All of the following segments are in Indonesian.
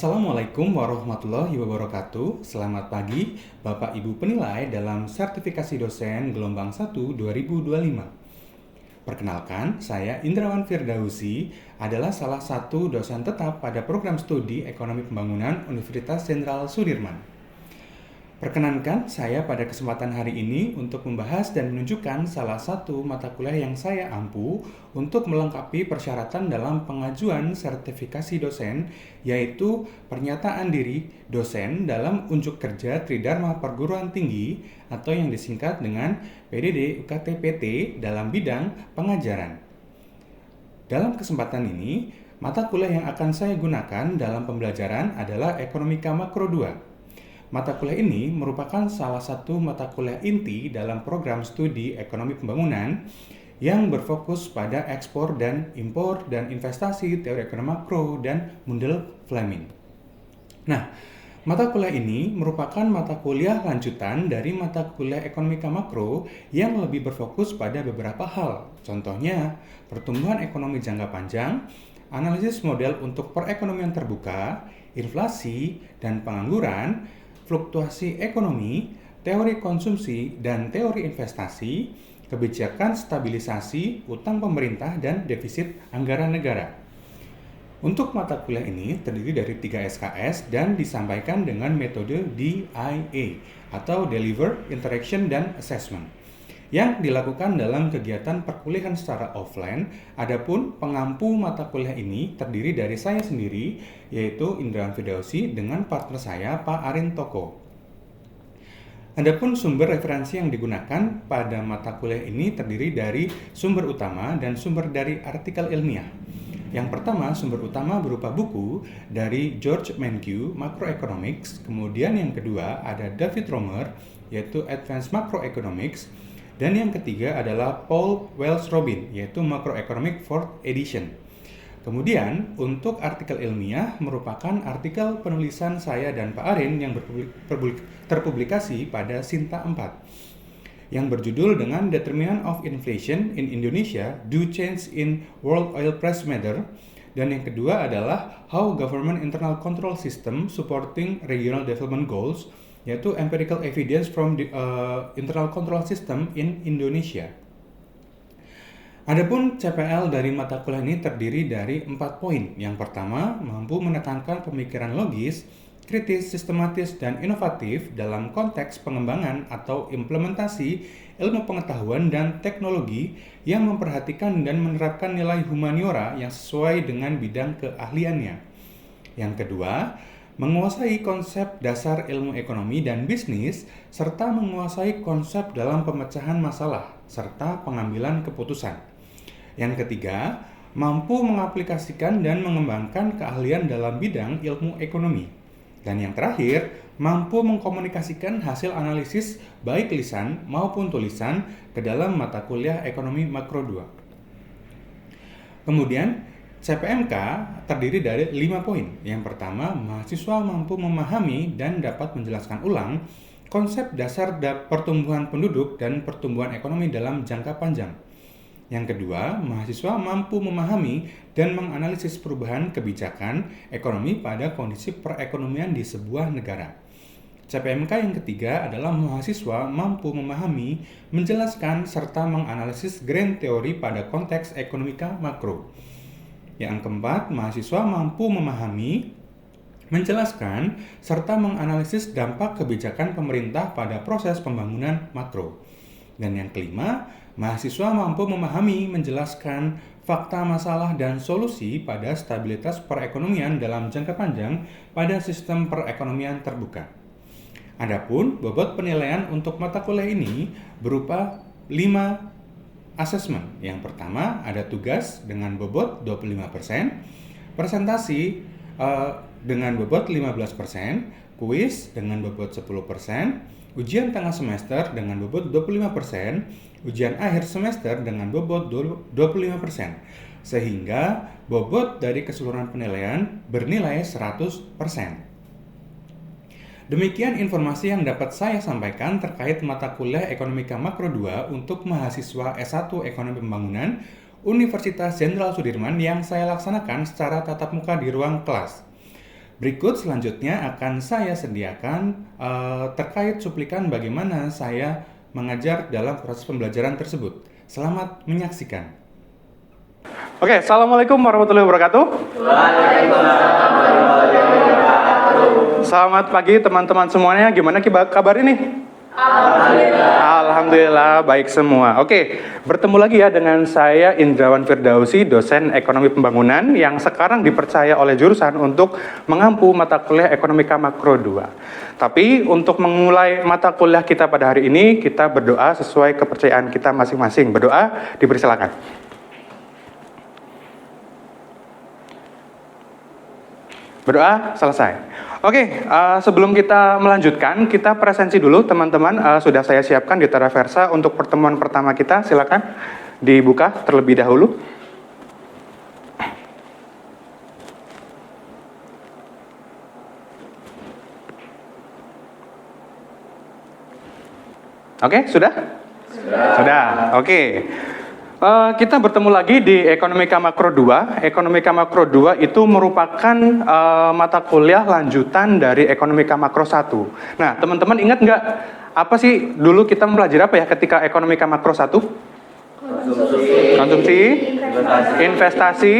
Assalamualaikum warahmatullahi wabarakatuh. Selamat pagi, Bapak Ibu penilai dalam sertifikasi dosen gelombang 1 2025. Perkenalkan, saya Indrawan Firdausi adalah salah satu dosen tetap pada program studi Ekonomi Pembangunan Universitas Jenderal Sudirman. Perkenankan saya pada kesempatan hari ini untuk membahas dan menunjukkan salah satu mata kuliah yang saya ampu untuk melengkapi persyaratan dalam pengajuan sertifikasi dosen, yaitu pernyataan diri dosen dalam unjuk kerja Tridharma Perguruan Tinggi atau yang disingkat dengan PDD UKT-PT dalam bidang pengajaran. Dalam kesempatan ini, mata kuliah yang akan saya gunakan dalam pembelajaran adalah Ekonomika Makro 2. Mata kuliah ini merupakan salah satu mata kuliah inti dalam program studi Ekonomi Pembangunan yang berfokus pada ekspor dan impor dan investasi, teori ekonomi makro, dan Mundell Fleming. Nah, mata kuliah ini merupakan mata kuliah lanjutan dari mata kuliah Ekonomika Makro yang lebih berfokus pada beberapa hal. Contohnya, pertumbuhan ekonomi jangka panjang, analisis model untuk perekonomian terbuka, inflasi dan pengangguran, fluktuasi ekonomi, teori konsumsi dan teori investasi, kebijakan stabilisasi, utang pemerintah, dan defisit anggaran negara. Untuk mata kuliah ini terdiri dari 3 SKS dan disampaikan dengan metode DIA atau Deliver, Interaction, dan Assessment yang dilakukan dalam kegiatan perkuliahan secara offline. Adapun pengampu mata kuliah ini terdiri dari saya sendiri, yaitu Indrawan Firdausi, dengan partner saya, Pak Arin Toko. Adapun sumber referensi yang digunakan pada mata kuliah ini terdiri dari sumber utama dan sumber dari artikel ilmiah. Yang pertama, sumber utama berupa buku dari George Mankiw, Macroeconomics. Kemudian yang kedua ada David Romer, yaitu Advanced Macroeconomics. Dan yang ketiga adalah Paul Wells Robin, yaitu Macroeconomic 4th Edition. Kemudian, untuk artikel ilmiah merupakan artikel penulisan saya dan Pak Arin yang terpublikasi pada Sinta 4, yang berjudul dengan Determinant of Inflation in Indonesia, Do Change in World Oil Price Matter? Dan yang kedua adalah How Government Internal Control System Supporting Regional Development Goals, yaitu Empirical Evidence from the Internal Control System in Indonesia. Adapun CPL dari mata kuliah ini terdiri dari 4 poin. Yang pertama, mampu menekankan pemikiran logis, kritis, sistematis, dan inovatif dalam konteks pengembangan atau implementasi ilmu pengetahuan dan teknologi yang memperhatikan dan menerapkan nilai humaniora yang sesuai dengan bidang keahliannya. Yang kedua, menguasai konsep dasar ilmu ekonomi dan bisnis, serta menguasai konsep dalam pemecahan masalah, serta pengambilan keputusan. Yang ketiga, mampu mengaplikasikan dan mengembangkan keahlian dalam bidang ilmu ekonomi. Dan yang terakhir, mampu mengkomunikasikan hasil analisis baik lisan maupun tulisan ke dalam mata kuliah Ekonomi Makro 2. Kemudian, CPMK terdiri dari 5 poin. Yang pertama, mahasiswa mampu memahami dan dapat menjelaskan ulang konsep dasar pertumbuhan penduduk dan pertumbuhan ekonomi dalam jangka panjang. Yang kedua, mahasiswa mampu memahami dan menganalisis perubahan kebijakan ekonomi pada kondisi perekonomian di sebuah negara. CPMK yang ketiga adalah mahasiswa mampu memahami, menjelaskan, serta menganalisis grand teori pada konteks ekonomika makro. Yang keempat, mahasiswa mampu memahami, menjelaskan, serta menganalisis dampak kebijakan pemerintah pada proses pembangunan makro. Dan yang kelima, mahasiswa mampu memahami, menjelaskan fakta masalah dan solusi pada stabilitas perekonomian dalam jangka panjang pada sistem perekonomian terbuka. Adapun bobot penilaian untuk mata kuliah ini berupa 5 assessment. Yang pertama ada tugas dengan bobot 25%, presentasi dengan bobot 15%, kuis dengan bobot 10%, ujian tengah semester dengan bobot 25%, ujian akhir semester dengan bobot 25%, sehingga bobot dari keseluruhan penilaian bernilai 100%. Demikian informasi yang dapat saya sampaikan terkait mata kuliah Ekonomika Makro 2 untuk mahasiswa S1 Ekonomi Pembangunan Universitas Jenderal Sudirman yang saya laksanakan secara tatap muka di ruang kelas. Berikut selanjutnya akan saya sediakan terkait cuplikan bagaimana saya mengajar dalam proses pembelajaran tersebut. Selamat menyaksikan. Oke, Assalamualaikum warahmatullahi wabarakatuh. Waalaikumsalam warahmatullahi wabarakatuh. Selamat pagi teman-teman semuanya. Gimana kabar ini? Alhamdulillah baik semua. Oke, bertemu lagi ya dengan saya Indrawan Firdausi, dosen Ekonomi Pembangunan yang sekarang dipercaya oleh jurusan untuk mengampu mata kuliah Ekonomika Makro 2. Tapi untuk memulai mata kuliah kita pada hari ini, kita berdoa sesuai kepercayaan kita masing-masing. Berdoa, dipersilakan. Berdoa selesai. Oke, sebelum kita melanjutkan, kita presensi dulu teman-teman. Sudah saya siapkan di Teraversa untuk pertemuan pertama kita. Silakan dibuka terlebih dahulu. Oke, sudah? Sudah. Oke. Kita bertemu lagi di Ekonomika Makro 2. Ekonomika Makro 2 itu merupakan mata kuliah lanjutan dari Ekonomika Makro 1. Nah, teman-teman ingat nggak apa sih dulu kita mempelajari apa ya ketika Ekonomika Makro 1? Konsumsi, investasi,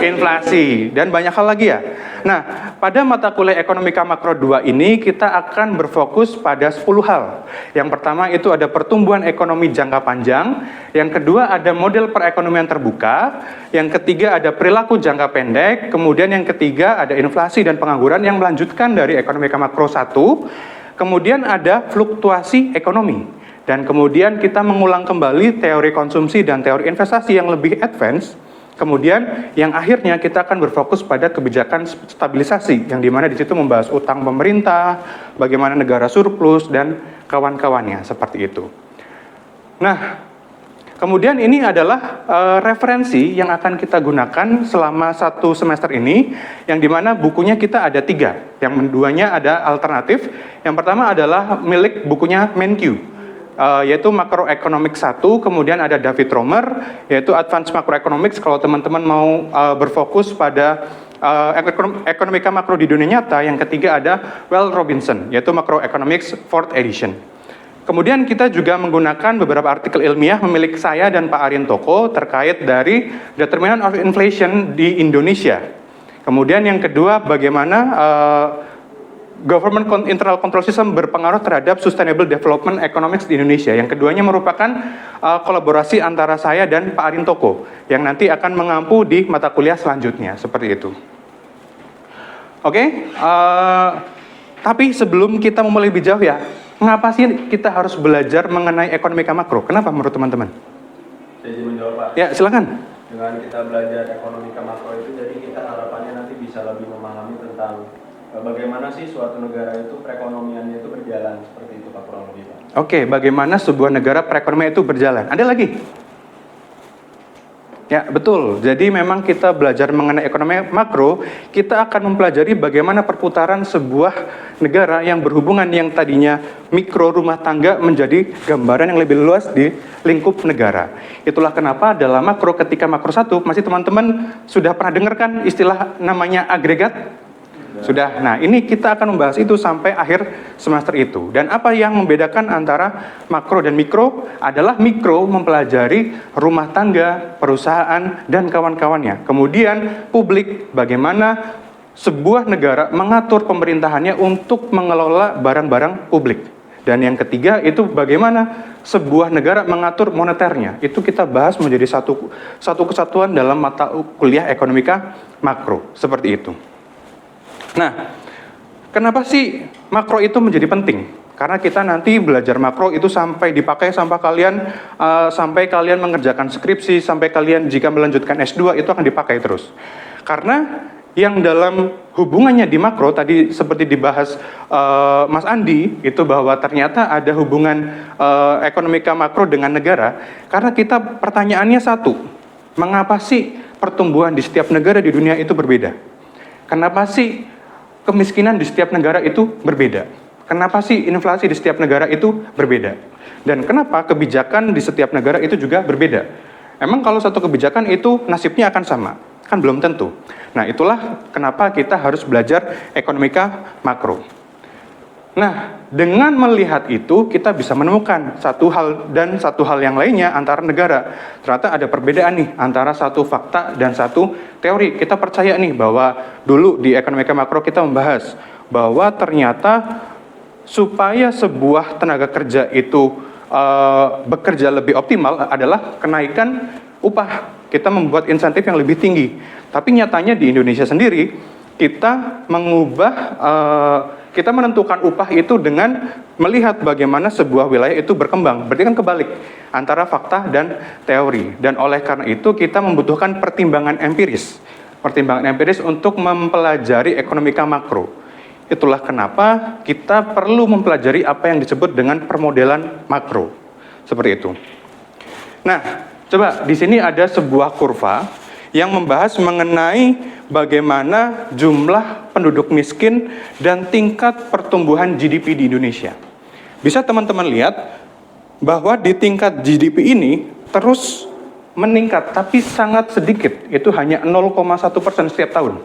inflasi, dan banyak hal lagi ya. Nah, pada mata kuliah Ekonomika Makro 2 ini kita akan berfokus pada 10 hal. Yang pertama itu ada pertumbuhan ekonomi jangka panjang, yang kedua ada model perekonomian terbuka, yang ketiga ada perilaku jangka pendek, kemudian yang ketiga ada inflasi dan pengangguran yang melanjutkan dari Ekonomika Makro 1, kemudian ada fluktuasi ekonomi. Dan kemudian kita mengulang kembali teori konsumsi dan teori investasi yang lebih advance. Kemudian yang akhirnya kita akan berfokus pada kebijakan stabilisasi yang dimana di situ membahas utang pemerintah, bagaimana negara surplus dan kawan-kawannya seperti itu. Nah, kemudian ini adalah referensi yang akan kita gunakan selama 1 semester ini, yang dimana bukunya kita ada 3, yang keduanya ada alternatif. Yang pertama adalah milik bukunya Menkyu. Yaitu Macroeconomics 1, kemudian ada David Romer, yaitu Advanced Macroeconomics kalau teman-teman mau berfokus pada ekonomika makro di dunia nyata. Yang ketiga ada Well Robinson, yaitu Macroeconomics 4th edition. Kemudian kita juga menggunakan beberapa artikel ilmiah milik saya dan Pak Aryan Toko terkait dari Determinant of Inflation di Indonesia. Kemudian yang kedua bagaimana Government Internal Control System berpengaruh terhadap Sustainable Development Economics di Indonesia. Yang keduanya merupakan kolaborasi antara saya dan Pak Aryan Toko yang nanti akan mengampu di mata kuliah selanjutnya, seperti itu. Oke, tapi sebelum kita memulai lebih jauh ya, mengapa sih kita harus belajar mengenai ekonomika makro? Kenapa menurut teman-teman? Saya izin menjawab, Pak. Ya, silakan. Dengan kita belajar ekonomika makro itu, jadi kita harapannya nanti bisa lebih memahami tentang bagaimana sih suatu negara itu perekonomiannya itu berjalan, seperti itu Pak, kurang lebih Pak. Oke, bagaimana sebuah negara perekonomian itu berjalan? Ada lagi? Ya, betul. Jadi memang kita belajar mengenai ekonomi makro, kita akan mempelajari bagaimana perputaran sebuah negara yang berhubungan yang tadinya mikro rumah tangga menjadi gambaran yang lebih luas di lingkup negara. Itulah kenapa dalam makro, ketika makro 1, masih teman-teman sudah pernah dengarkan istilah namanya agregat? Sudah. Nah, ini kita akan membahas itu sampai akhir semester itu. Dan apa yang membedakan antara makro dan mikro adalah mikro mempelajari rumah tangga, perusahaan, dan kawan-kawannya. Kemudian publik, bagaimana sebuah negara mengatur pemerintahannya untuk mengelola barang-barang publik. Dan yang ketiga itu bagaimana sebuah negara mengatur moneternya. Itu kita bahas menjadi satu kesatuan dalam mata kuliah ekonomika makro. Seperti itu. Nah, kenapa sih makro itu menjadi penting? Karena kita nanti belajar makro itu sampai dipakai sampai kalian mengerjakan skripsi, sampai kalian jika melanjutkan S2 itu akan dipakai terus. Karena yang dalam hubungannya di makro tadi seperti dibahas Mas Andi itu bahwa ternyata ada hubungan ekonomika makro dengan negara. Karena kita pertanyaannya satu, mengapa sih pertumbuhan di setiap negara di dunia itu berbeda? Kenapa sih kemiskinan di setiap negara itu berbeda? Kenapa sih inflasi di setiap negara itu berbeda? Dan kenapa kebijakan di setiap negara itu juga berbeda? Emang kalau satu kebijakan itu nasibnya akan sama? Kan belum tentu. Nah, itulah kenapa kita harus belajar ekonomika makro. Nah, dengan melihat itu, kita bisa menemukan satu hal yang lainnya antara negara. Ternyata ada perbedaan nih antara satu fakta dan satu teori. Kita percaya nih bahwa dulu di ekonomika makro kita membahas bahwa ternyata supaya sebuah tenaga kerja itu bekerja lebih optimal adalah kenaikan upah. Kita membuat insentif yang lebih tinggi. Tapi nyatanya di Indonesia sendiri, kita kita menentukan upah itu dengan melihat bagaimana sebuah wilayah itu berkembang. Berarti kan kebalik antara fakta dan teori. Dan oleh karena itu kita membutuhkan pertimbangan empiris. Pertimbangan empiris untuk mempelajari ekonomika makro. Itulah kenapa kita perlu mempelajari apa yang disebut dengan permodelan makro. Seperti itu. Nah, coba di sini ada sebuah kurva yang membahas mengenai bagaimana jumlah penduduk miskin dan tingkat pertumbuhan GDP di Indonesia. Bisa teman-teman lihat bahwa di tingkat GDP ini terus meningkat, tapi sangat sedikit, itu hanya 0,1% setiap tahun.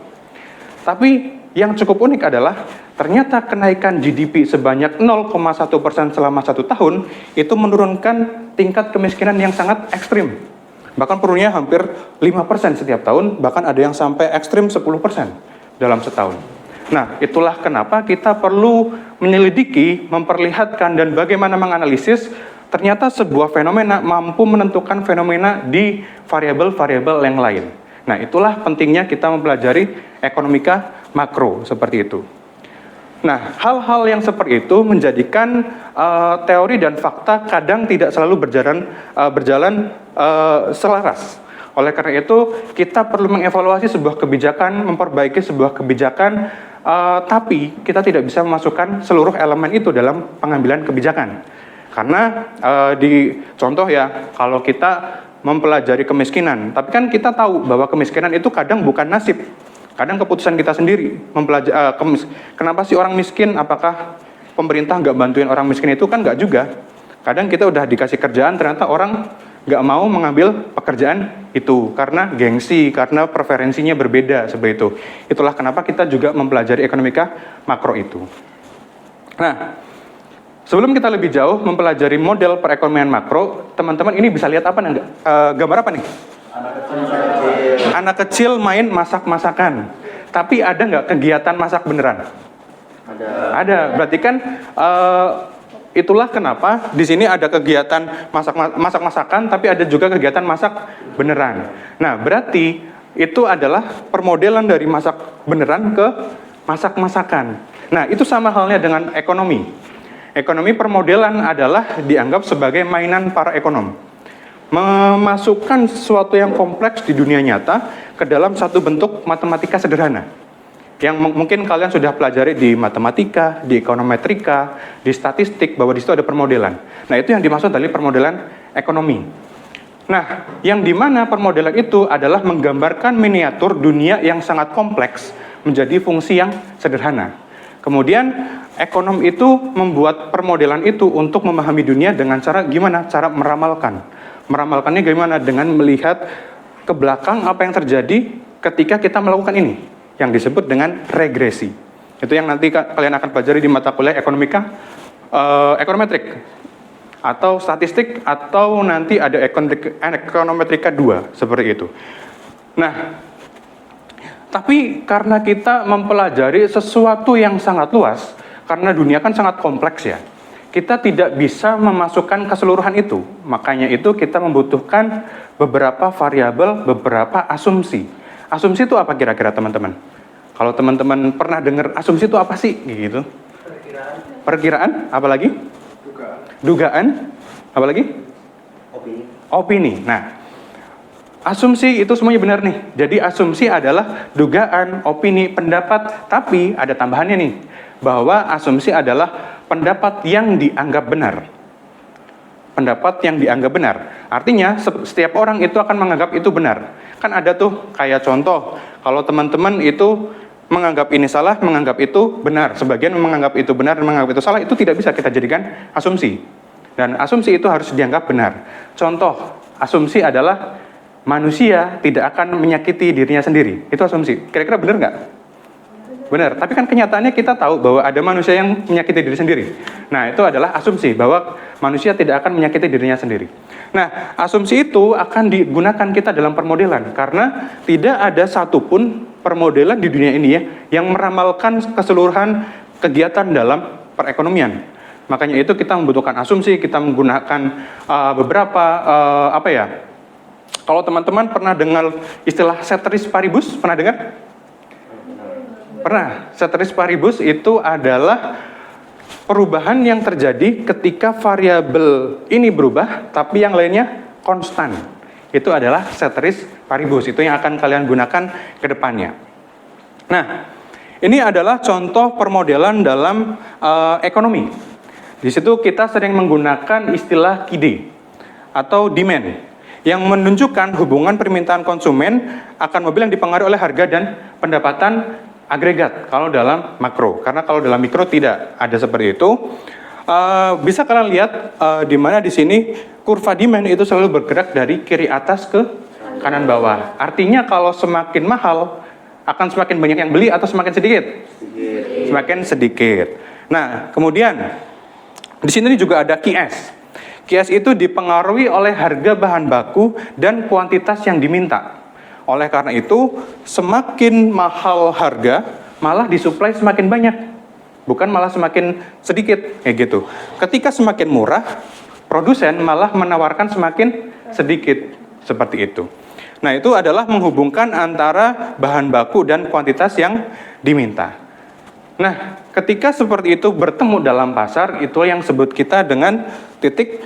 Tapi yang cukup unik adalah ternyata kenaikan GDP sebanyak 0,1% selama 1 tahun itu menurunkan tingkat kemiskinan yang sangat ekstrim. Bahkan perlunya hampir 5% setiap tahun, bahkan ada yang sampai ekstrim 10% dalam setahun. Nah, itulah kenapa kita perlu menyelidiki, memperlihatkan, dan bagaimana menganalisis ternyata sebuah fenomena mampu menentukan fenomena di variabel-variabel yang lain. Nah, itulah pentingnya kita mempelajari ekonomika makro seperti itu. Nah, hal-hal yang seperti itu menjadikan teori dan fakta kadang tidak selalu berjalan selaras. Oleh karena itu, kita perlu mengevaluasi sebuah kebijakan, memperbaiki sebuah kebijakan, tapi kita tidak bisa memasukkan seluruh elemen itu dalam pengambilan kebijakan. Karena contoh ya, kalau kita mempelajari kemiskinan, tapi kan kita tahu bahwa kemiskinan itu kadang bukan nasib. Kadang keputusan kita sendiri kenapa sih orang miskin? Apakah pemerintah nggak bantuin orang miskin itu? Kan nggak juga. Kadang kita udah dikasih kerjaan, ternyata orang nggak mau mengambil pekerjaan itu karena gengsi, karena preferensinya berbeda seperti itu. Itulah kenapa kita juga mempelajari ekonomika makro itu. Nah, sebelum kita lebih jauh mempelajari model perekonomian makro, teman-teman ini bisa lihat apa nih? Gambar apa nih? Anak kecil main masak-masakan. Tapi ada nggak kegiatan masak beneran? Ada. Berarti kan itulah kenapa di sini ada kegiatan masak-masakan, tapi ada juga kegiatan masak beneran. Nah, berarti itu adalah permodelan dari masak beneran ke masak-masakan. Nah, itu sama halnya dengan ekonomi. Ekonomi permodelan adalah dianggap sebagai mainan para ekonom. Memasukkan sesuatu yang kompleks di dunia nyata ke dalam satu bentuk matematika sederhana. Yang mungkin kalian sudah pelajari di matematika, di ekonometrika, di statistik, bahwa di situ ada permodelan. Nah, itu yang dimaksud dari permodelan ekonomi. Nah, yang dimana permodelan itu adalah menggambarkan miniatur dunia yang sangat kompleks menjadi fungsi yang sederhana. Kemudian ekonom itu membuat permodelan itu untuk memahami dunia dengan cara gimana? Cara meramalkan. Meramalkannya gimana? Dengan melihat ke belakang apa yang terjadi ketika kita melakukan ini, yang disebut dengan regresi. Itu yang nanti kalian akan pelajari di mata kuliah ekonometrik atau statistik, atau nanti ada ekonometrika 2 seperti itu. Nah, tapi karena kita mempelajari sesuatu yang sangat luas, karena dunia kan sangat kompleks ya, kita tidak bisa memasukkan keseluruhan itu. Makanya itu kita membutuhkan beberapa variabel, beberapa asumsi. Asumsi itu apa kira-kira teman-teman? Kalau teman-teman pernah dengar asumsi itu apa sih? Gitu. Perkiraan. Apalagi? Dugaan. Apalagi? Opini. Nah, asumsi itu semuanya benar nih. Jadi asumsi adalah dugaan, opini, pendapat. Tapi ada tambahannya nih, bahwa asumsi adalah pendapat yang dianggap benar. Pendapat yang dianggap benar. Artinya setiap orang itu akan menganggap itu benar. Kan ada tuh kayak contoh, kalau teman-teman itu menganggap ini salah, menganggap itu benar. Sebagian menganggap itu benar dan menganggap itu salah, itu tidak bisa kita jadikan asumsi. Dan asumsi itu harus dianggap benar. Contoh, asumsi adalah manusia tidak akan menyakiti dirinya sendiri. Itu asumsi. Kira-kira benar nggak? Benar. Tapi kan kenyataannya kita tahu bahwa ada manusia yang menyakiti diri sendiri. Nah, itu adalah asumsi bahwa manusia tidak akan menyakiti dirinya sendiri. Nah, asumsi itu akan digunakan kita dalam permodelan karena tidak ada satupun permodelan di dunia ini ya yang meramalkan keseluruhan kegiatan dalam perekonomian. Makanya itu kita membutuhkan asumsi, kita menggunakan beberapa kalau teman-teman pernah dengar istilah ceteris paribus, pernah dengar? Pernah. Ceteris paribus itu adalah perubahan yang terjadi ketika variabel ini berubah, tapi yang lainnya konstan. Itu adalah ceteris paribus. Itu yang akan kalian gunakan ke depannya. Nah, ini adalah contoh permodelan dalam ekonomi. Di situ kita sering menggunakan istilah KID atau demand, yang menunjukkan hubungan permintaan konsumen akan mobil yang dipengaruhi oleh harga dan pendapatan agregat kalau dalam makro. Karena kalau dalam mikro tidak ada seperti itu. Bisa kalian lihat di mana di sini kurva demand itu selalu bergerak dari kiri atas ke kanan bawah. Artinya kalau semakin mahal akan semakin banyak yang beli atau semakin sedikit? Semakin sedikit. Nah, kemudian di sini juga ada QS. QS itu dipengaruhi oleh harga bahan baku dan kuantitas yang diminta. Oleh karena itu, semakin mahal harga, malah disuplai semakin banyak. Bukan malah semakin sedikit, kayak gitu. Ketika semakin murah, produsen malah menawarkan semakin sedikit, seperti itu. Nah, itu adalah menghubungkan antara bahan baku dan kuantitas yang diminta. Nah, ketika seperti itu bertemu dalam pasar, itu yang sebut kita dengan titik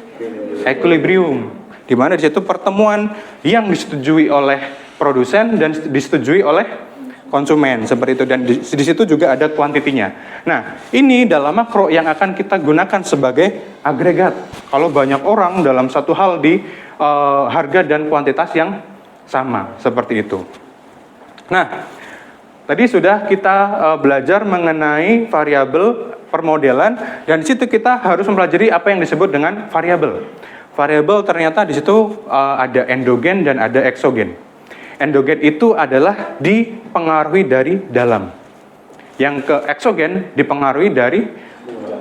equilibrium, di mana di situ pertemuan yang disetujui oleh produsen dan disetujui oleh konsumen, seperti itu. Dan di situ juga ada kuantitinya. Nah, ini dalam makro yang akan kita gunakan sebagai agregat. Kalau banyak orang dalam satu hal di harga dan kuantitas yang sama, seperti itu. Nah, tadi sudah kita belajar mengenai variabel permodelan, dan di situ kita harus mempelajari apa yang disebut dengan variabel. Variabel ternyata di situ ada endogen dan ada eksogen. Endogen itu adalah dipengaruhi dari dalam. Yang ke eksogen dipengaruhi dari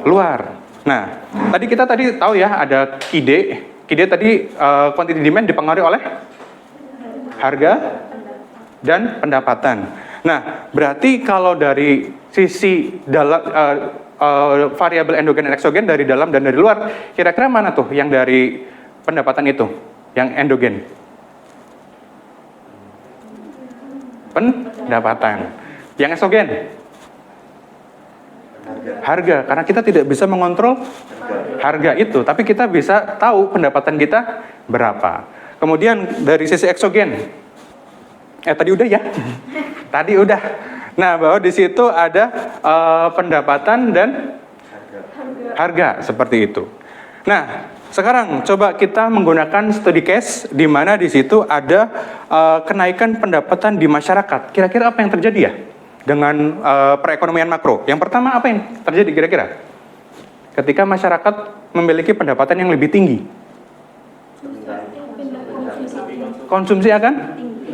luar. Nah, kita tahu ya ada QD. QD tadi quantity demand dipengaruhi oleh harga dan pendapatan. Nah, berarti kalau dari sisi dalam variabel endogen dan eksogen dari dalam dan dari luar, kira-kira mana tuh yang dari pendapatan itu, yang endogen? Pendapatan. Yang eksogen? Harga. Karena kita tidak bisa mengontrol harga itu, tapi kita bisa tahu pendapatan kita berapa. Kemudian dari sisi eksogen, tadi udah ya? Tadi udah. Nah, bahwa di situ ada pendapatan dan harga seperti itu. Nah, sekarang coba kita menggunakan studi case di mana di situ ada kenaikan pendapatan di masyarakat. Kira-kira apa yang terjadi ya dengan perekonomian makro? Yang pertama, apa yang terjadi kira-kira ketika masyarakat memiliki pendapatan yang lebih tinggi? Konsumsi akan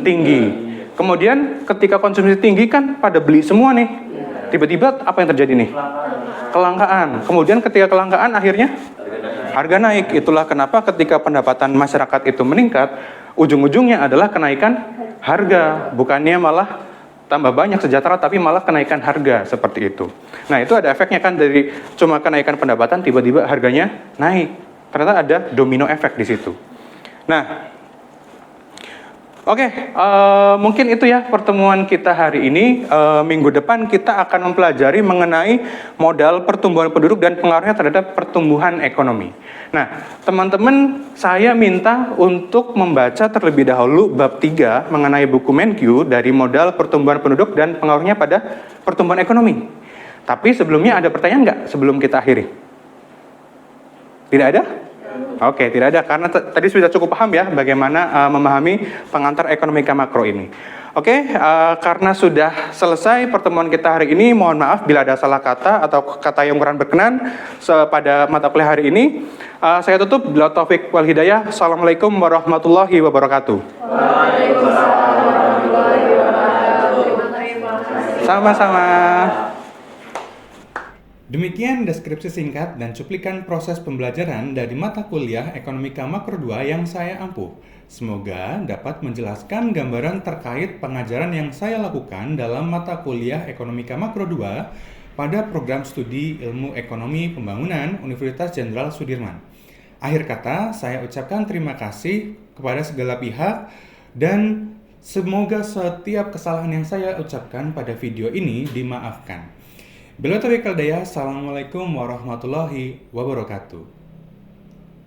tinggi. Kemudian ketika konsumsi tinggi kan pada beli semua nih. Tiba-tiba apa yang terjadi nih? Kelangkaan. Kemudian ketika kelangkaan akhirnya harga naik. Itulah kenapa ketika pendapatan masyarakat itu meningkat, ujung-ujungnya adalah kenaikan harga. Bukannya malah tambah banyak sejahtera, tapi malah kenaikan harga seperti itu. Nah, itu ada efeknya kan, dari cuma kenaikan pendapatan tiba-tiba harganya naik. Ternyata ada domino efek di situ. Nah, oke, mungkin itu ya pertemuan kita hari ini. Minggu depan kita akan mempelajari mengenai modal pertumbuhan penduduk dan pengaruhnya terhadap pertumbuhan ekonomi. Nah, teman-teman, saya minta untuk membaca terlebih dahulu bab 3 mengenai buku Menkyu dari modal pertumbuhan penduduk dan pengaruhnya pada pertumbuhan ekonomi. Tapi sebelumnya ada pertanyaan nggak sebelum kita akhiri? Tidak ada? Oke, tidak ada, karena tadi sudah cukup paham ya bagaimana memahami pengantar ekonomika makro ini. Oke, karena sudah selesai pertemuan kita hari ini, mohon maaf bila ada salah kata atau kata yang kurang berkenan pada mata kuliah hari ini. Saya tutup, bila taufik wal hidayah. Assalamualaikum warahmatullahi wabarakatuh. Waalaikumsalam warahmatullahi wabarakatuh. Terima kasih. Sama-sama. Demikian deskripsi singkat dan cuplikan proses pembelajaran dari mata kuliah Ekonomika Makro 2 yang saya ampuh. Semoga dapat menjelaskan gambaran terkait pengajaran yang saya lakukan dalam mata kuliah Ekonomika Makro 2 pada program studi Ilmu Ekonomi Pembangunan Universitas Jenderal Sudirman. Akhir kata, saya ucapkan terima kasih kepada segala pihak dan semoga setiap kesalahan yang saya ucapkan pada video ini dimaafkan. Bila taufiq wal hidayah, assalamualaikum warahmatullahi wabarakatuh.